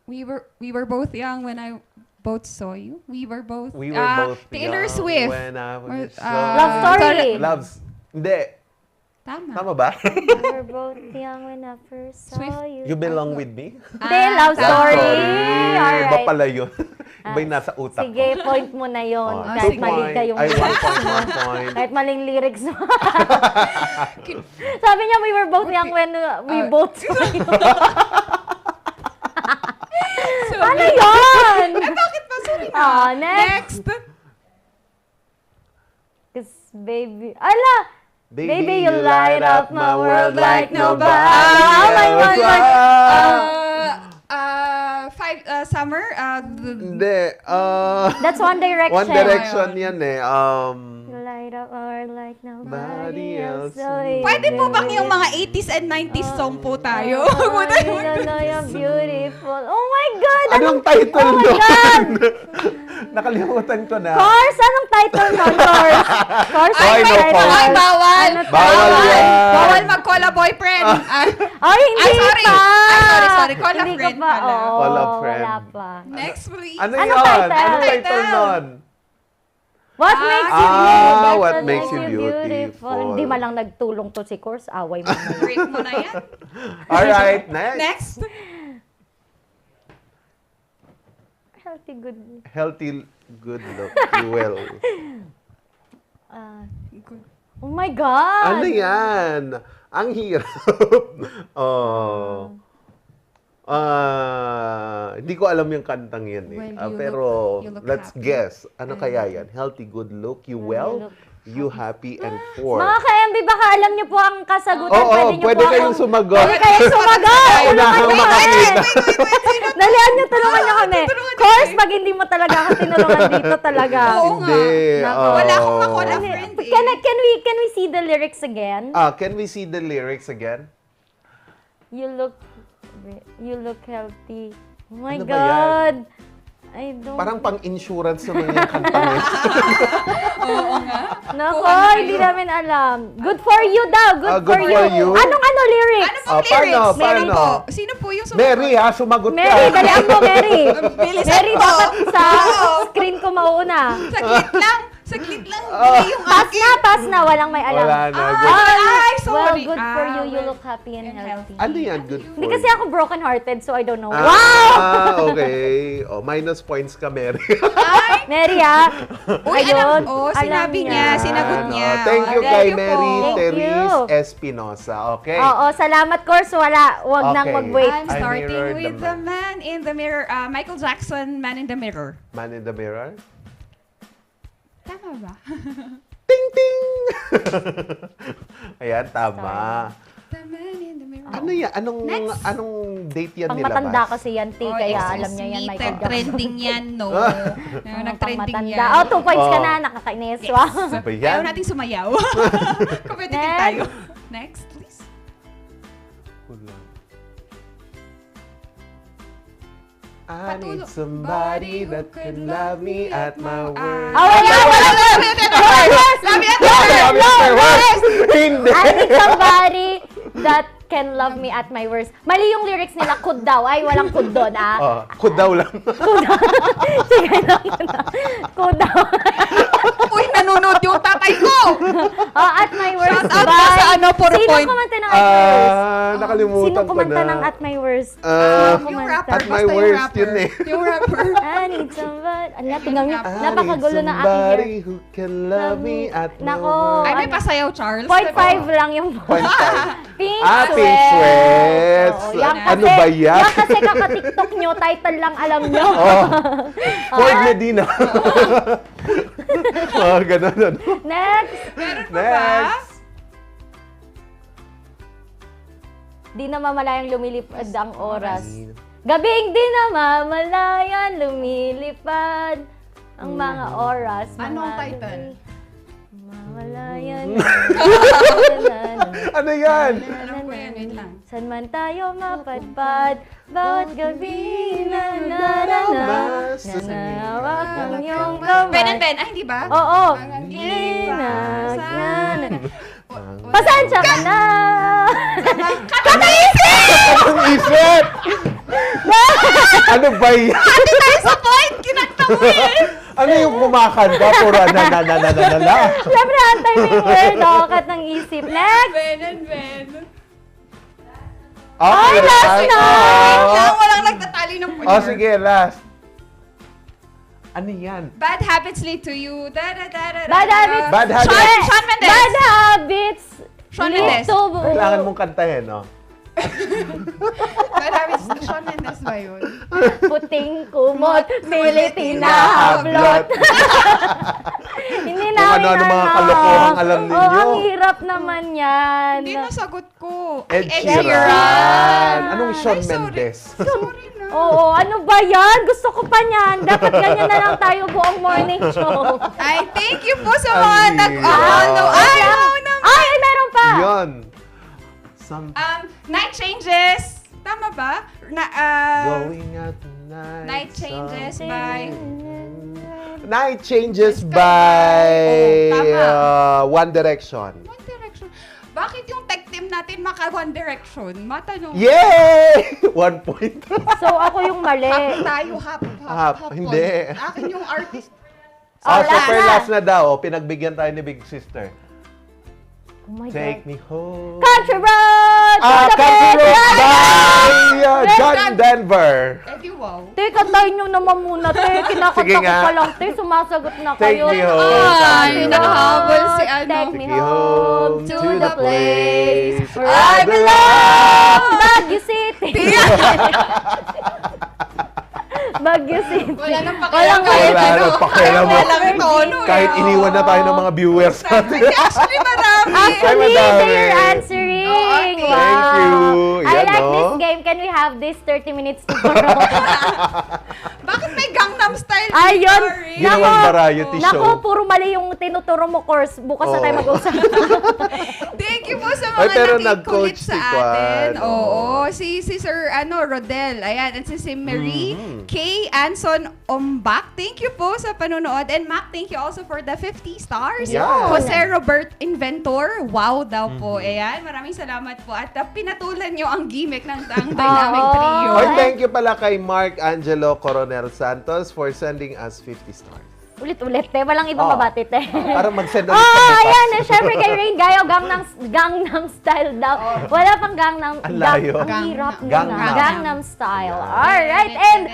We were both young when I both saw you. We were both both Taylor young Swift. when I was Love Story. Hindi. Tama ba? We were both young when I first saw you. You belong with me? Hindi, love story. Iba Alright. pala yun. Iba yung nasa utak Sige, ko. point mo na yun. Oh, Kahit sige. mali ka yung Ay, lyrics mo. 1 point. Kahit maling lyrics mo. Sabi niya, we were both young when we both saw you. Ano yun? Bakit pa? Sorry na. Next. Cause baby, ala! Baby, you light up my world like nobody. Summer? Hindi. That's One Direction. One Direction yan eh. Light up our world like Nobody else. Pwede po bang yung mga 80s and 90s song po tayo? You're beautiful. Oh my God! Anong title doon? Nakalimutan ko na. Course? Anong title nun, Course? Course? Ay, no, title. Course. Ay, bawal! Bawal yan. Bawal mag-call a boyfriend! Ay, hindi sorry. pa! Ay, sorry. Call a Hindi ka friend pa. pala. Oo, Call a friend. wala pa. Next, please. Ano Anong yun? title? Anong title nun? What makes you Ah, beautiful? what makes you beautiful. Hindi man lang nagtulong to si Course. Away mo na yun. Break mo na yan. Alright, next. Next. Healthy, good. Healthy, good look. You will. Oh my God! Ano yan? Ang hirap. Hindi ko alam yung kantang yan eh. Well, Pero you look let's happy. guess. Ano kaya yan? Healthy, good look. You well, you happy, and poor. Mga ka-MB, baka alam niyo po ang kasagutan. Oo, pwede kayong sumagot. Pwede kayong sumagot. Unahang makakita. Dalihan niyo, tulungan niyo kami. Course, pag hindi mo talaga ako tinulungan dito talaga. Hindi. Wala akong makuha friend eh. Can we see the lyrics again? Can we see the lyrics again? You look healthy. Oh my Ano ba God. I don't... Parang pang-insurance naman yung kantang yan. Oo nga. Nako, hindi namin alam. Good for you daw. Good for you. Anong lyrics? Ano pong lyrics? Paano? Mary po. Sino po yung sumagot? Mary, ha? Sumagot ka. Mary, dalihan mo, Mary. Bilisan Mary, po. dapat sa screen ko mauuna. Saglit lang. Saglit lang. Yung Pass na. Walang may alam. Wala na. Ay, sorry. Well, good for you. You look happy and healthy. Ano yan? Good for Hindi kasi ako broken-hearted, so I don't know. Okay. Minus points ka, Mary. Mary, ha? Uy, Ayun. Sinabi niya. Sinagot niya. Thank you kay Thank you Mary po. Therese Espinosa. Okay? Oo, salamat, Course. Wag nang Okay. mag-wait. I'm I starting mirrored with the the man in the mirror. Michael Jackson, Man in the Mirror. Man in the mirror? Tama ba? Ting, ting! Ayan, tama. The Man in the Mirror. Ano yan? Anong date yan Pang nilabas? matanda kasi yan, T. Kaya alam niya yan, Michael Jackson. Trending yan, no? Nag-trending yan. Oh, 2 points ka na. Nakakainis. Yes. Wow. Ba yan? Ayaw natin sumayaw. Competitive tayo. Next, please. I need somebody that can love me at my worst. Wala! Hindi. I need somebody that can love me at my worst. Mali yung lyrics nila, could daw. Ay, walang could doon, Could daw lang. Sige lang na. Could daw. Uy, nanonood yung tatay ko! At my worst. Shout out ka sa ano, 4 Sino point. kumanta ng at my worst? Nakalimutan Sino ko na. kumanta ng at my worst? Yung rapper. At my Basta yung worst, rapper. yun eh. Yung rapper. I need somebody. Ala, tingnan niyo. I Napakagulo need ng aking hair. somebody who can love me at my Nako. worst. Ay, may pasayaw, Charles. 0.5 lang yung 0.5. Pink Pink Sweats. Oo, yan Ano kasi- ba yan? Yan kasi kaka-TikTok nyo, title lang alam nyo. Ford Medina. Ganun. Next. Next. Di na mamalayang lumilipad ang oras. Gabing di na mamalayan lumilipad ang mga oras. Anong mga title? gabi. Mamalayan. Ano yan? Saan man tayo mapadpad, bawat gabi na nanawak ang iyong kamay. Ben and Ben. Ay, hindi ba? Oo. Pasensya ka na! Anong isip? Ano ba yan? Hindi tayo sa point! Kinakta mo eh! Ano yung kumakanta? Pura na. Siyempre, antay may word. Dakat ng nag-iisip. Next! Ben and Ben. Okay, last na! Wait lang, walang nagtatali ng punyar. Oh, sige, last. Ano yan? Bad habits lead to you. Bad habits. Bad habits. Shawn Mendes. Bad habits. Shawn Mendes. Kailangan mong kantahin, no? Bad habits. Shawn Mendes ba yun? Puting kumot, pilit hinahablot. Hindi Kung namin ano mga kalokohang alam ninyo. Oh, ang hirap naman yan. Hindi nasagot ko. Ed Ed Sheeran. Anong Shawn Mendes? Oo, ano ba yan? Gusto ko pa niyan. Dapat ganyan na lang tayo buong morning show. Ay, thank you po sa mga nag-follow. Ay, meron pa. Yun. Night Changes. Tama ba? Going out tonight. Night Changes by... Night Changes by tama. One Direction. One Direction. Bakit yung tech team natin maka One Direction? Matanong. Yay! 1 point. So, ako yung mali. Hap tayo, hap. Hindi. Akin yung artist. Super last na daw. Pinagbigyan tayo ni Big Sister. Oh my Take God. me home. Country Road! Country Road by John Denver. Eddie, wow. Te, kantahin nyo naman muna, te. Kinakanta Sige ko nga. pa lang, te. Sumasagot na Take kayo. me home. Ay, nakahabol si ano. Take me Take me home home to the place where I belong. Baguio City. Baguio City. Wala nang pakialam. Wala nang pakialam. Walang tono. Kahit iniwan na tayo ng mga viewers natin. Actually, marami. Actually, madami. they're answering. okay. Wow. Thank you. I Yan, like no? this game. Can we have this 30 minutes tomorrow? Bakit may Gangnam Style? Ayun. Ginawang variety show. Nako, puro mali yung tinuturo mo course. Bukas na tayo Oo. mag-usap. Thank you po sa Ay, mga pero nakikulit nag-coach sa si Kwan. atin. Oo. Si Sir Rodel. Ayan. At si Marie K. Anson Ombak. Thank you po sa panonood. And Mac, thank you also for the 50 stars. Yeah. Jose Robert Inventor. Wow daw po. Ayan. Maraming salamat po. At pinatulan nyo ang gimmick ng Dynamic Trio. Oy, thank you pala kay Mark Angelo Coronel Santos for sending us 50 stars. Ulit-ulit, te. Walang ibang mabati, te. Para mag-send ulit sa bukas. Ayan. Siyempre kay Rain Gayo, Gangnam Style daw. Wala pang Gangnam. Ang layo. Ang hirap Gangnam. na. Gangnam Style. Alright. And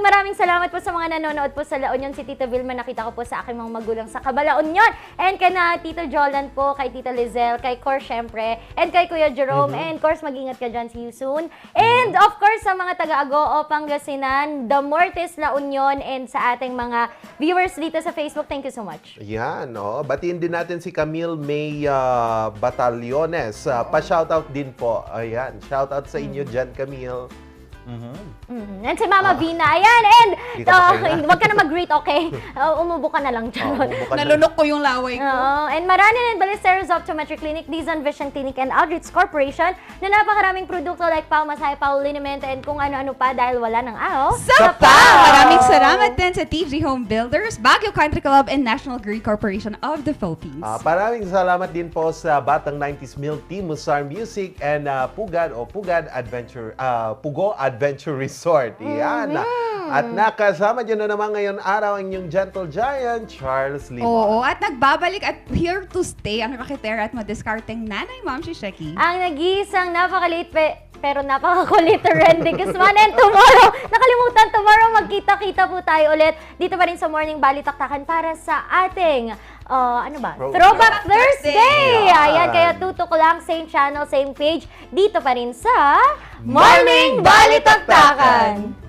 maraming salamat po sa mga nanonood po sa La Union. Si Tita Vilma, nakita ko po sa aking mga magulang sa Cabala Union. And kay na Tito Jolan po, kay Tita Lizelle, kay Cor syempre, and kay Kuya Jerome. And of course, mag-ingat ka dyan. See you soon. And of course, sa mga taga-Agoo, Pangasinan, The Mortis, La Union, and sa ating mga viewers dito sa Facebook. Thank you so much. Yan, no? Batiin din natin si Camille May Batallones. Pa-shoutout din po. Ayan, shoutout sa inyo dyan, Camille. And si Mama Vina, ayan, and wag ka na mag-greet, okay? Umubo ka na lang dyan. Nalunok ko yung laway ko. And Maranin and Ballesteros Optometric Clinic, Dizon Vision Clinic, and Aldrich Corporation na napakaraming produkto like Pau Masay, Pau Liniment, and kung ano-ano pa dahil wala ng araw. Maraming salamat din sa TG Home Builders, Baguio Country Club, and National Grid Corporation of the Philippines. Maraming salamat din po sa Batang 90s Milk Team, Musar Music, and Pugad Adventure, Pugo Adventure Resort. Yan. At nakasama dyan na naman ngayon araw ang inyong gentle giant, Charles Lima. Oo, at nagbabalik at here to stay ang raketera at madiskarteng nanay, Ma'am Shisheki. Ang nag-iisang napakaliit pero napakakulit Randy Guzman. And tomorrow, nakalimutan, tomorrow magkita-kita po tayo ulit dito pa rin sa Morning Balitaktakan para sa ating Throwback Thursday! Ayan, kaya tutok lang, same channel, same page, dito pa rin sa Morning Balitaktakan!